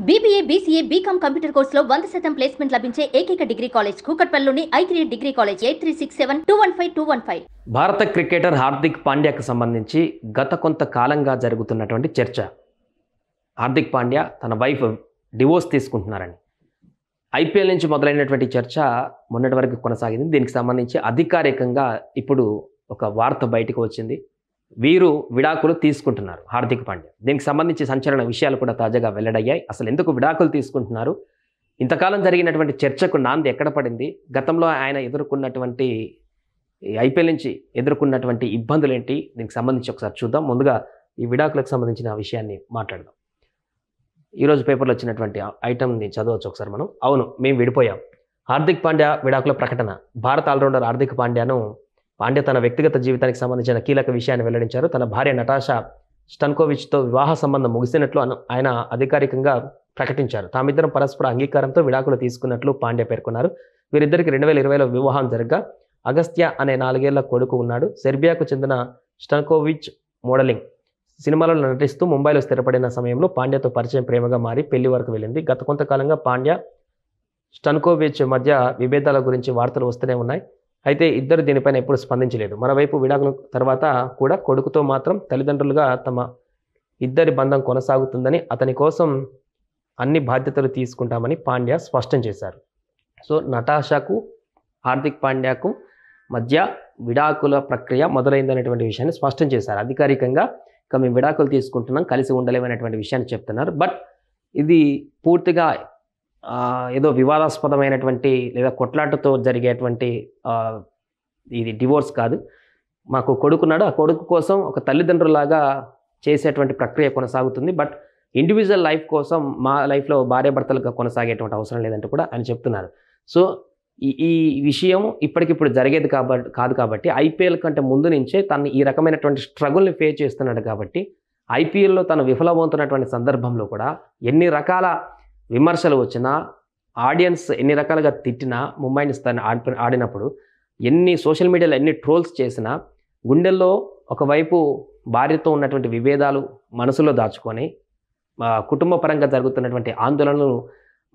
BBA, BCA, BCom computer కోర్సులో 100% placement లభించే ఏకైక డిగ్రీ కాలేజ్ కూకట్పల్లిలోని I3 డిగ్రీ కాలేజ్ 8367215215. భారత క్రికెటర్ హార్దిక్ పాండ్యాకు సంబంధించి గత కొంతకాలంగా జరుగుతున్నటువంటి చర్చ. హార్దిక్ పాండ్యా తన వైఫ్ డివోర్స్ తీసుకుంటున్నారని ఐపీఎల్ నుంచి మొదలైనటువంటి చర్చ మొన్నటి వరకు కొనసాగింది. దీనికి సంబంధించి అధికారికంగా ఇప్పుడు ఒక వార్త బయటకు వచ్చింది. వీరు విడాకులు తీసుకుంటున్నారు హార్దిక్ పాండ్యా. దీనికి సంబంధించి సంచలన విషయాలు కూడా తాజాగా వెల్లడయ్యాయి. అసలు ఎందుకు విడాకులు తీసుకుంటున్నారు, ఇంతకాలం జరిగినటువంటి చర్చకు నాంది ఎక్కడ పడింది, గతంలో ఆయన ఎదుర్కొన్నటువంటి ఐపీఎల్ నుంచి ఎదుర్కొన్నటువంటి ఇబ్బందులు ఏంటి, దీనికి సంబంధించి ఒకసారి చూద్దాం. ముందుగా ఈ విడాకులకు సంబంధించిన విషయాన్ని మాట్లాడదాం. ఈరోజు పేపర్లో వచ్చినటువంటి ఐటమ్ని చదవచ్చు ఒకసారి మనం. అవును, మేము విడిపోయాం. హార్దిక్ పాండ్యా విడాకుల ప్రకటన. భారత ఆల్రౌండర్ హార్దిక్ పాండ్యా తన వ్యక్తిగత జీవితానికి సంబంధించిన కీలక విషయాన్ని వెల్లడించారు. తన భార్య నటాషా స్టన్కోవిచ్తో వివాహ సంబంధం ముగిసినట్లు ఆయన అధికారికంగా ప్రకటించారు. తామిద్దరం పరస్పర అంగీకారంతో విడాకులు తీసుకున్నట్లు పాండ్యా పేర్కొన్నారు. వీరిద్దరికి 2020లో వివాహం జరగ్గా అగస్త్య అనే 4 ఏళ్ల కొడుకు ఉన్నాడు. సెర్బియాకు చెందిన స్టన్కోవిచ్ మోడలింగ్ సినిమాలలో నటిస్తూ ముంబైలో స్థిరపడిన సమయంలో పాండ్యాతో పరిచయం ప్రేమగా మారి పెళ్లి వరకు వెళ్ళింది. గత కొంతకాలంగా పాండ్యా స్టన్కోవిచ్ మధ్య విభేదాల గురించి వార్తలు వస్తూనే ఉన్నాయి. అయితే ఇద్దరు దీనిపైన ఎప్పుడు స్పందించలేదు. మరోవైపు విడాకుల తర్వాత కూడా కొడుకుతో మాత్రం తల్లిదండ్రులుగా తమ ఇద్దరి బంధం కొనసాగుతుందని, అతని కోసం అన్ని బాధ్యతలు తీసుకుంటామని పాండ్యా స్పష్టం చేశారు. సో నటాషాకు హార్దిక్ పాండ్యాకు మధ్య విడాకుల ప్రక్రియ మొదలైందనేటువంటి విషయాన్ని స్పష్టం చేశారు. అధికారికంగా ఇక మేము విడాకులు తీసుకుంటున్నాం, కలిసి ఉండలేమనేటువంటి విషయాన్ని చెప్తున్నారు. బట్ ఇది పూర్తిగా ఏదో వివాదాస్పదమైనటువంటి లేదా కొట్లాటతో జరిగేటువంటి ఇది డివోర్స్ కాదు. మాకు కొడుకున్నాడు, ఆ కొడుకు కోసం ఒక తల్లిదండ్రులాగా చేసేటువంటి ప్రక్రియ కొనసాగుతుంది. బట్ ఇండివిజువల్ లైఫ్ కోసం మా లైఫ్లో భార్యాభర్తలుగా కొనసాగేటువంటి అవసరం లేదంటూ కూడా ఆయన చెప్తున్నారు. సో ఈ విషయం ఇప్పటికిప్పుడు జరిగేది కాదు కాబట్టి ఐపీఎల్ కంటే ముందు నుంచే తను ఈ రకమైనటువంటి స్ట్రగుల్ని ఫేస్ చేస్తున్నాడు కాబట్టి ఐపీఎల్లో తను విఫలమవుతున్నటువంటి సందర్భంలో కూడా ఎన్ని రకాల విమర్శలు వచ్చినా, ఆడియన్స్ ఎన్ని రకాలుగా తిట్టినా, ముంబై ఇండియన్స్ తను ఆడినప్పుడు ఎన్ని సోషల్ మీడియాలో ఎన్ని ట్రోల్స్ చేసినా, గుండెల్లో ఒకవైపు భార్యతో ఉన్నటువంటి విభేదాలు మనసులో దాచుకొని, కుటుంబ పరంగా జరుగుతున్నటువంటి ఆందోళనలు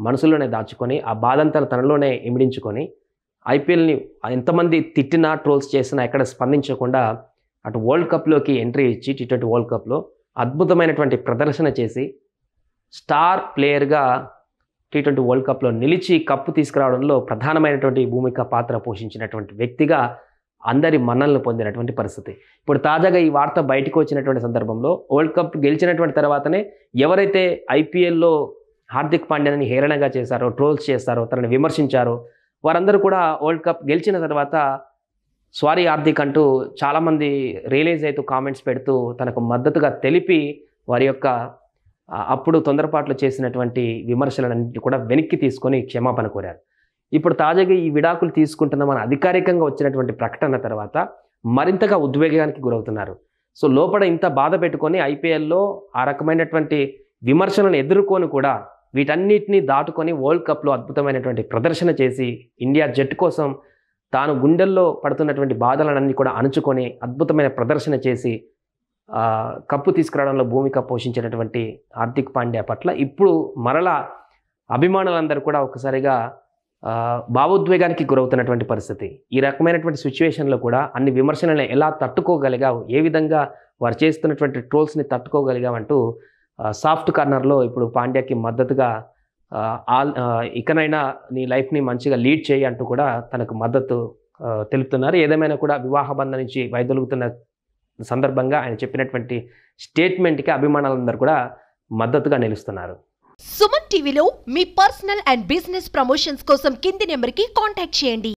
మనసులోనే దాచుకొని, ఆ బాధంతా తనలోనే ఇమిడించుకొని ఐపీఎల్ని ఎంతమంది తిట్టినా ట్రోల్స్ చేసినా ఎక్కడ స్పందించకుండా అటు వరల్డ్ కప్లోకి ఎంట్రీ ఇచ్చి T20 వరల్డ్ కప్లో అద్భుతమైనటువంటి ప్రదర్శన చేసి స్టార్ ప్లేయర్గా T20 వరల్డ్ కప్లో నిలిచి కప్పు తీసుకురావడంలో ప్రధానమైనటువంటి భూమిక పాత్ర పోషించినటువంటి వ్యక్తిగా అందరి మన్ననలు పొందినటువంటి పరిస్థితి. ఇప్పుడు తాజాగా ఈ వార్త బయటకు వచ్చినటువంటి సందర్భంలో వరల్డ్ కప్ గెలిచినటువంటి తర్వాతనే ఎవరైతే ఐపీఎల్లో హార్దిక్ పాండ్యాని హేళనగా చేశారో, ట్రోల్స్ చేశారో, తనని విమర్శించారో వారందరూ కూడా వరల్డ్ కప్ గెలిచిన తర్వాత సారీ హార్దిక్ అంటూ చాలామంది రియలైజ్ అవుతూ కామెంట్స్ పెడుతూ తనకు మద్దతుగా తెలిపి వారి యొక్క అప్పుడు తొందరపాట్లు చేసినటువంటి విమర్శలన్నింటినీ కూడా వెనక్కి తీసుకొని క్షమాపణ కోరారు. ఇప్పుడు తాజాగా ఈ విడాకులు తీసుకుంటున్నామని అధికారికంగా వచ్చినటువంటి ప్రకటన తర్వాత మరింతగా ఉద్వేగానికి గురవుతున్నారు. సో లోపల ఇంత బాధ పెట్టుకొని ఐపీఎల్లో ఆ రకమైనటువంటి విమర్శలను ఎదుర్కొని కూడా వీటన్నిటినీ దాటుకొని వరల్డ్ కప్లో అద్భుతమైనటువంటి ప్రదర్శన చేసి ఇండియా జట్టు కోసం తాను గుండెల్లో పడుతున్నటువంటి బాధలన్నీ కూడా అణుచుకొని అద్భుతమైన ప్రదర్శన చేసి కప్పు తీసుకురావడంలో భూమిక పోషించినటువంటి హార్దిక్ పాండ్యా పట్ల ఇప్పుడు మరలా అభిమానులందరూ కూడా ఒకసారిగా భావోద్వేగానికి గురవుతున్నటువంటి పరిస్థితి. ఈ రకమైనటువంటి సిచ్యువేషన్లో కూడా అన్ని విమర్శలను ఎలా తట్టుకోగలిగావు, ఏ విధంగా వారు చేస్తున్నటువంటి ట్రోల్స్ని తట్టుకోగలిగామంటూ సాఫ్ట్ కార్నర్లో ఇప్పుడు పాండ్యాకి మద్దతుగా ఇకనైనా నీ లైఫ్ని మంచిగా లీడ్ చేయి అంటూ కూడా తనకు మద్దతు తెలుపుతున్నారు. ఏదేమైనా కూడా వివాహ బంధం నుంచి వైదొలుగుతున్న సందర్భంగా ఆయన చెప్పినటువంటి స్టేట్మెంట్కి అభిమానులందరూ కూడా మద్దతుగా నిలుస్తున్నారు. సుమన్ టీవీలో మీ పర్సనల్ అండ్ బిజినెస్ ప్రమోషన్స్ కోసం కింది నెంబర్కి కాంటాక్ట్ చేయండి.